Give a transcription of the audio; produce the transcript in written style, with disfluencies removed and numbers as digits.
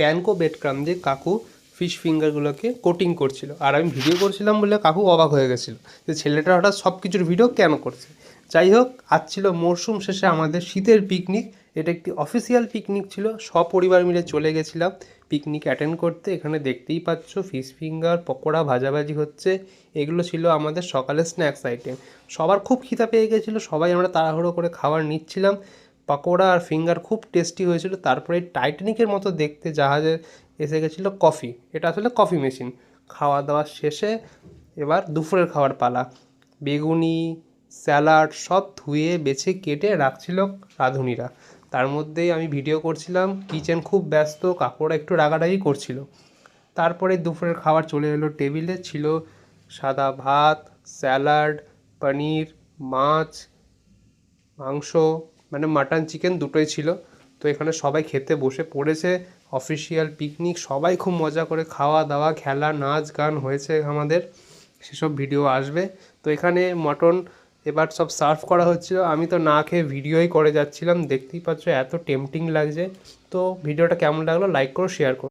Panko bread ক্রাম দিয়ে কাকু fish ফিঙ্গারগুলোকে coating করছিল, আর আমি ভিডিও করছিলাম বলে কাকু অবাক হয়ে গেছিলো যে ছেলেটা হঠাৎ সব কিছুর ভিডিও কেন করছে। যাই হোক, আজ ছিল মরশুম শেষে আমাদের শীতের পিকনিক। এটা একটি অফিসিয়াল পিকনিক ছিল, সপরিবার মিলে চলে গেছিলাম পিকনিক অ্যাটেন্ড করতে। এখানে দেখতেই পাচ্ছ ফিশ ফিঙ্গার, পকোড়া ভাজাভাজি হচ্ছে। এগুলো ছিল আমাদের সকালের স্ন্যাক্স আইটেম। সবার খুব খিদা পেয়ে গেছিলো, সবাই আমরা তাড়াহুড়ো করে খাবার নিচ্ছিলাম। পকোড়া আর ফিঙ্গার খুব টেস্টি হয়েছিল। তারপরে টাইটানিকের মতো দেখতে জাহাজে এসে গেছিলো কফি, এটা আসলে কফি মেশিন। খাওয়া দাওয়া শেষে এবার দুপুরের খাবার পালা। বেগুনি, স্যালাড সব ধুয়ে বেছে কেটে রাখছিল রাঁধুনিরা, তার মধ্যেই আমি ভিডিও করছিলাম। কিচেন খুব ব্যস্ত, কাকুরা একটু রাগারাগি করছিল। তারপরে দুপুরের খাবার চলে এলো টেবিলে। ছিল সাদা ভাত, স্যালাড, পনির, মাছ, মাংস, মানে মাটন চিকেন দুটোই ছিল। তো এখানে সবাই খেতে বসে পড়েছে। অফিসিয়াল পিকনিক, সবাই খুব মজা করে খাওয়া দাওয়া, খেলা, নাচ গান হয়েছে আমাদের, সেসব ভিডিও আসবে। তো এখানে মটন এবার সব সার্ভ করা হচ্ছিল। আমি তো না খেয়ে ভিডিওই করে যাচ্ছিলাম, দেখতেই পাচ্ছ এত টেম্পটিং লাগছে। তো ভিডিওটা কেমন লাগলো লাইক করো, শেয়ার করো।